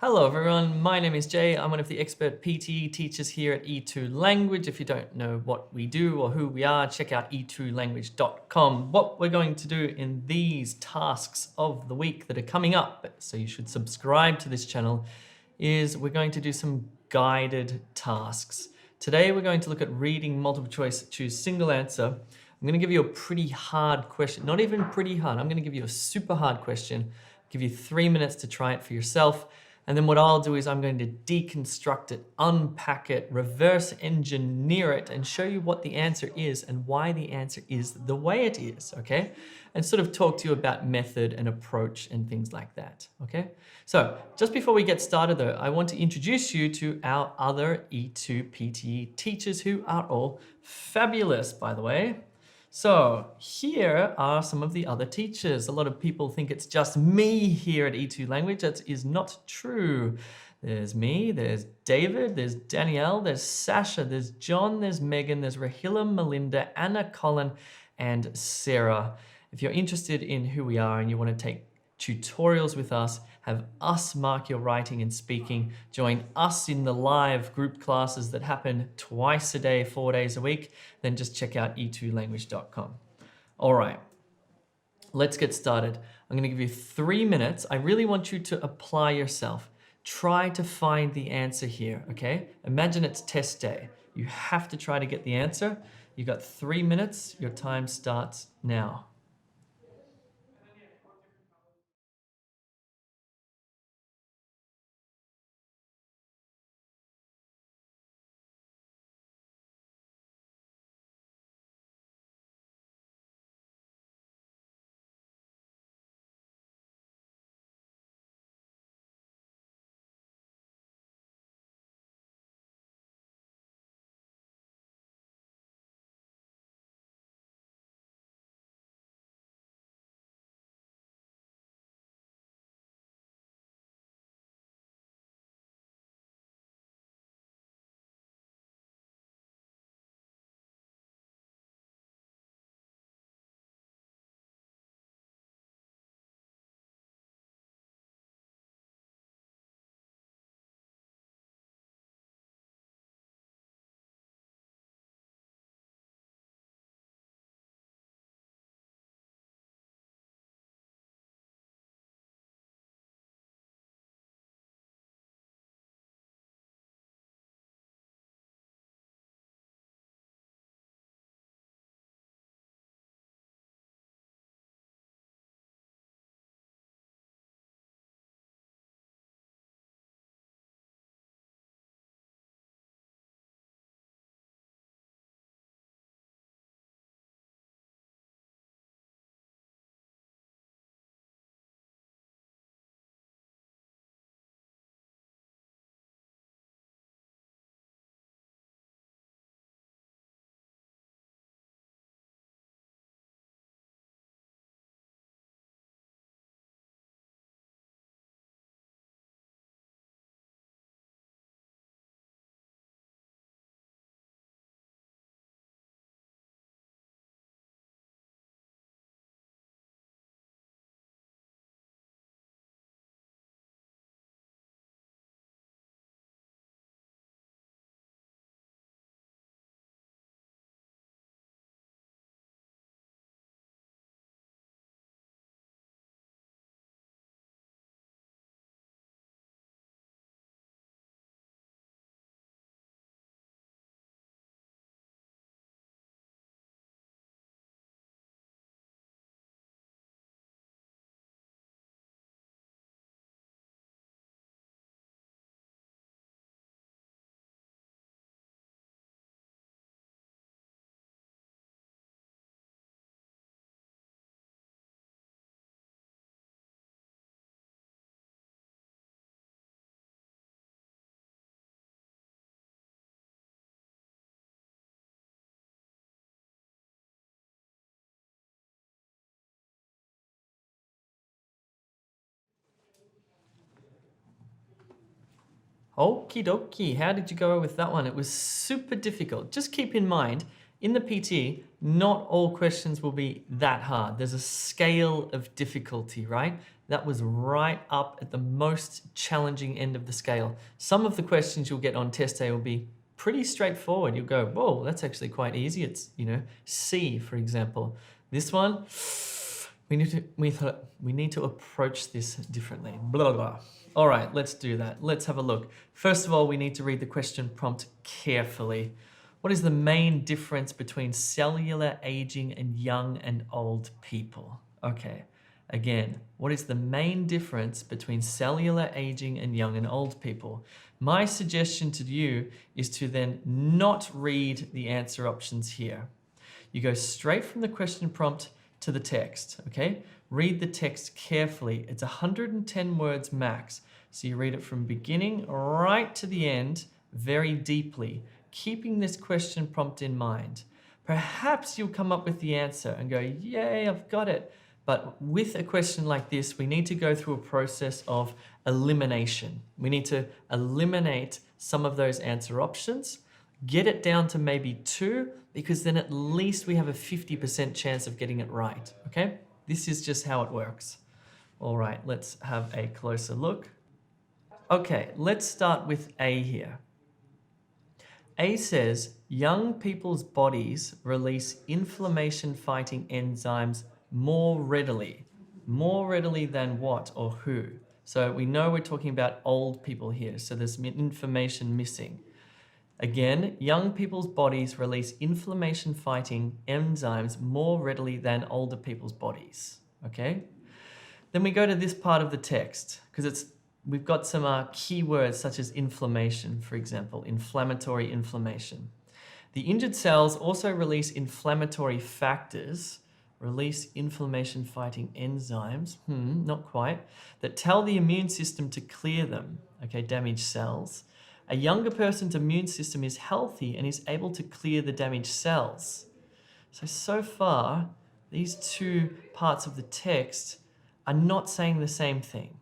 Hello everyone, my name is Jay. I'm one of the expert PTE teachers here at E2 Language. If you don't know what we do or who we are, check out e2language.com. What we're going to do in these tasks of the week that are coming up, so you should subscribe to this channel, is we're going to do some guided tasks. Today we're going to look at reading multiple choice, choose single answer. I'm going to give you a pretty hard question, not even pretty hard. I'm going to give you a super hard question, give you 3 minutes to try it for yourself. And then what I'll do is I'm going to deconstruct it, unpack it, reverse engineer it, and show you what the answer is and why the answer is the way it is, okay? And sort of talk to you about method and approach and things like that, okay? So just before we get started though, I want to introduce you to our other E2 PTE teachers who are all fabulous, by the way. So here are some of the other teachers. A lot of people think it's just me here at E2 Language. That is not true. There's me, there's David, there's Danielle, there's Sasha, there's John, there's Megan, there's Rahila, Melinda, Anna, Colin, and Sarah. If you're interested in who we are and you want to take tutorials with us, have us mark your writing and speaking, join us in the live group classes that happen twice a day, 4 days a week, then just check out e2language.com. All right, let's get started. I'm going to give you 3 minutes. I really want you to apply yourself. Try to find the answer here, okay? Imagine it's test day. You have to try to get the answer. You've got 3 minutes. Your time starts now. Okie dokie, how did you go with that one? It was super difficult. Just keep in mind, In the PTE, not all questions will be that hard. There's a scale of difficulty, right? That was right up at the most challenging end of the scale. Some of the questions you'll get on test day will be pretty straightforward. You'll go, whoa, that's actually quite easy. It's, C, for example. This one, we need to approach this differently. Blah, blah. All right, let's do that. Let's have a look. First of all, we need to read the question prompt carefully. What is the main difference between cellular aging and young and old people? Okay, again, what is the main difference between cellular aging and young and old people? My suggestion to you is to then not read the answer options here. You go straight from the question prompt to the text, okay? Read the text carefully. It's 110 words max. So you read it from beginning right to the end very deeply, keeping this question prompt in mind. Perhaps you'll come up with the answer and go, yay, I've got it. But with a question like this, we need to go through a process of elimination. We need to eliminate some of those answer options, get it down to maybe 2, because then at least we have a 50% chance of getting it right, okay? This is just how it works. All right, let's have a closer look. Okay, let's start with A here. A says, young people's bodies release inflammation-fighting enzymes more readily. More readily than what or who? So we know we're talking about old people here, so there's information missing. Again, young people's bodies release inflammation-fighting enzymes more readily than older people's bodies, okay? Then we go to this part of the text, because we've got some keywords such as inflammation, for example, inflammatory inflammation. The injured cells also release inflammatory factors, release inflammation-fighting enzymes, not quite, that tell the immune system to clear them, okay, damaged cells. A younger person's immune system is healthy and is able to clear the damaged cells. So far, these two parts of the text are not saying the same thing.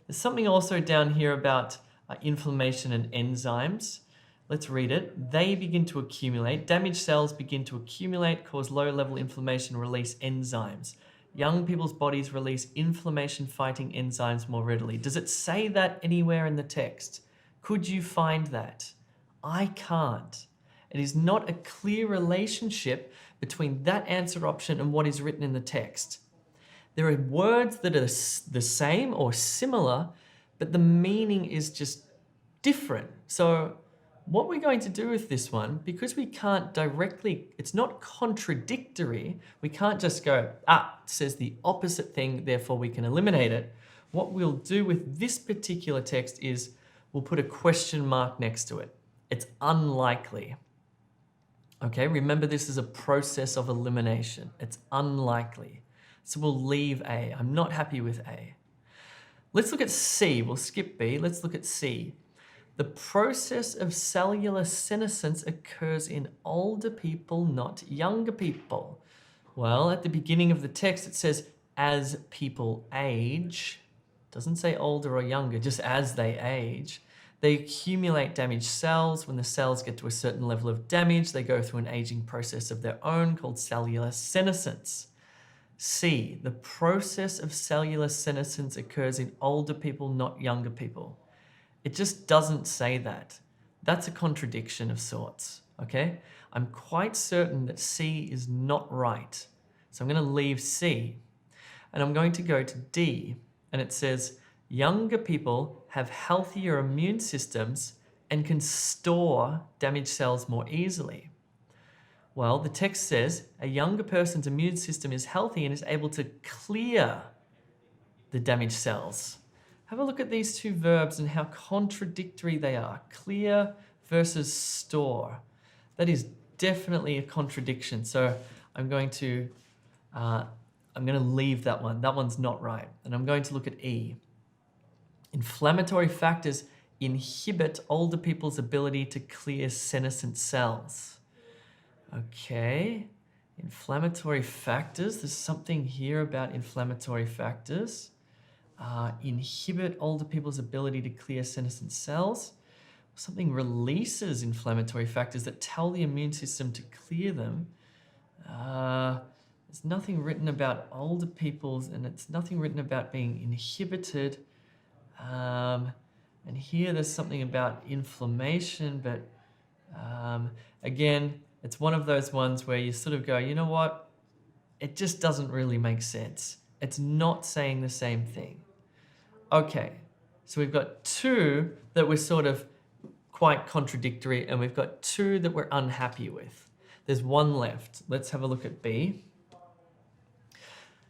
There's something also down here about inflammation and enzymes. Let's read it. They begin to accumulate. Damaged cells begin to accumulate, cause low-level inflammation, release enzymes. Young people's bodies release inflammation-fighting enzymes more readily. Does it say that anywhere in the text? Could you find that? I can't. It is not a clear relationship between that answer option and what is written in the text. There are words that are the same or similar, but the meaning is just different. So what we're going to do with this one, because we can't directly, it's not contradictory, we can't just go, it says the opposite thing, therefore we can eliminate it. What we'll do with this particular text is we'll put a question mark next to it. It's unlikely. Okay, remember this is a process of elimination. It's unlikely. So we'll leave A. I'm not happy with A. Let's look at C. We'll skip B. Let's look at C. The process of cellular senescence occurs in older people, not younger people. Well, at the beginning of the text, it says, as people age. It doesn't say older or younger, just as they age. They accumulate damaged cells. When the cells get to a certain level of damage, they go through an aging process of their own called cellular senescence. C, the process of cellular senescence occurs in older people, not younger people. It just doesn't say that. That's a contradiction of sorts, okay? I'm quite certain that C is not right. So I'm going to leave C. And I'm going to go to D. And it says, younger people have healthier immune systems and can store damaged cells more easily. Well, the text says a younger person's immune system is healthy and is able to clear the damaged cells. Have a look at these two verbs and how contradictory they are. Clear versus store. That is definitely a contradiction. So I'm going to leave that one. That one's not right. And I'm going to look at E. Inflammatory factors inhibit older people's ability to clear senescent cells. Okay, inflammatory factors. There's something here about inflammatory factors. Inhibit older people's ability to clear senescent cells. something releases inflammatory factors that tell the immune system to clear them. There's nothing written about older people's, and it's nothing written about being inhibited. And here there's something about inflammation, but again, it's one of those ones where you sort of go, you know what? It just doesn't really make sense. It's not saying the same thing. Okay, so we've got two that were sort of quite contradictory, and we've got two that we're unhappy with. There's one left. Let's have a look at B.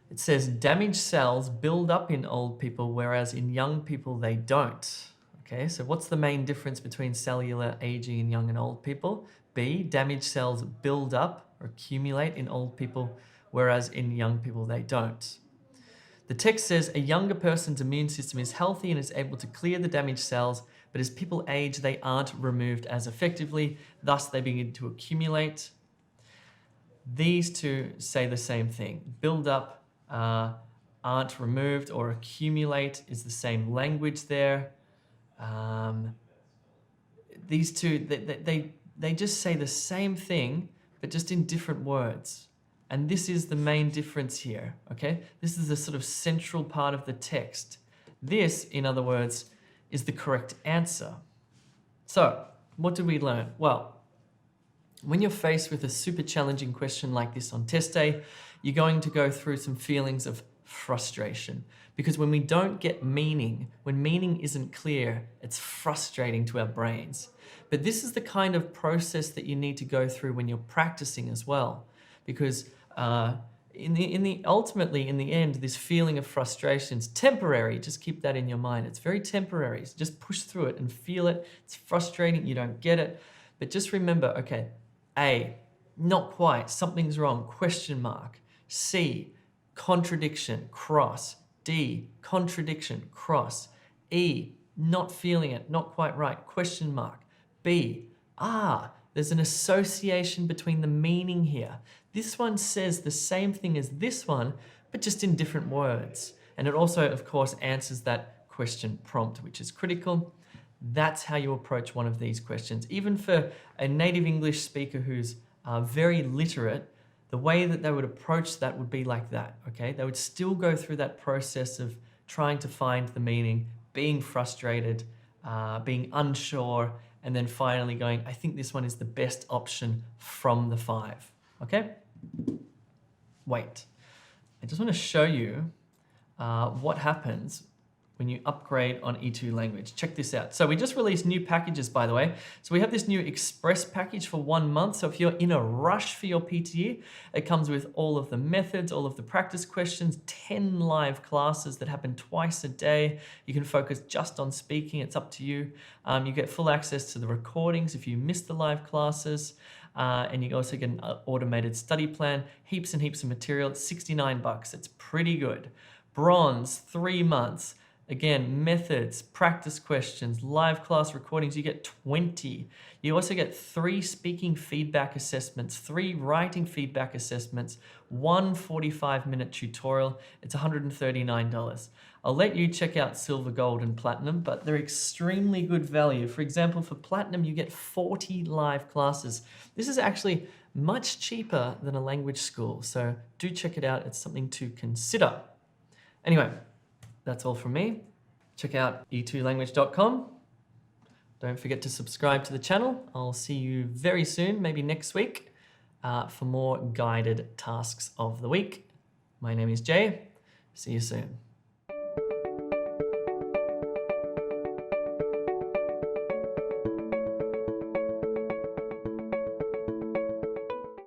It says damaged cells build up in old people, whereas in young people they don't. Okay, so what's the main difference between cellular aging in young and old people? B, damaged cells build up or accumulate in old people, whereas in young people they don't. The text says a younger person's immune system is healthy and is able to clear the damaged cells, but as people age, they aren't removed as effectively, thus they begin to accumulate. These two say the same thing. Build up, aren't removed, or accumulate is the same language there. These two, they just say the same thing, but just in different words. And this is the main difference here, okay? This is the sort of central part of the text. This, in other words, is the correct answer. So, what did we learn? Well, when you're faced with a super challenging question like this on test day, you're going to go through some feelings of frustration. Because when we don't get meaning, when meaning isn't clear, it's frustrating to our brains. But this is the kind of process that you need to go through when you're practicing as well. Because ultimately, in the end, this feeling of frustration is temporary. Just keep that in your mind. It's very temporary. So just push through it and feel it. It's frustrating. You don't get it. But just remember, okay, A, not quite. Something's wrong. Question mark. C, contradiction. Cross. D, contradiction. Cross. E, not feeling it. Not quite right. Question mark. B, there's an association between the meaning here. This one says the same thing as this one, but just in different words. And it also, of course, answers that question prompt, which is critical. That's how you approach one of these questions. Even for a native English speaker who's very literate, the way that they would approach that would be like that, okay? They would still go through that process of trying to find the meaning, being frustrated, being unsure, and then finally going, I think this one is the best option from the 5, okay? Wait, I just want to show you what happens when you upgrade on E2 language. Check this out. So we just released new packages, by the way. So we have this new Express package for 1 month. So if you're in a rush for your PTE, it comes with all of the methods, all of the practice questions, 10 live classes that happen twice a day. You can focus just on speaking. It's up to you. You get full access to the recordings if you miss the live classes. And you also get an automated study plan, heaps and heaps of material. It's $69. It's pretty good. Bronze, 3 months. Again, methods, practice questions, live class recordings, you get 20. You also get 3 speaking feedback assessments, 3 writing feedback assessments, 1 45-minute tutorial. It's $139. I'll let you check out Silver, Gold, and Platinum, but they're extremely good value. For example, for Platinum, you get 40 live classes. This is actually much cheaper than a language school, so do check it out. It's something to consider. Anyway, that's all from me. Check out e2language.com. Don't forget to subscribe to the channel. I'll see you very soon, maybe next week, for more guided tasks of the week. My name is Jay. See you soon.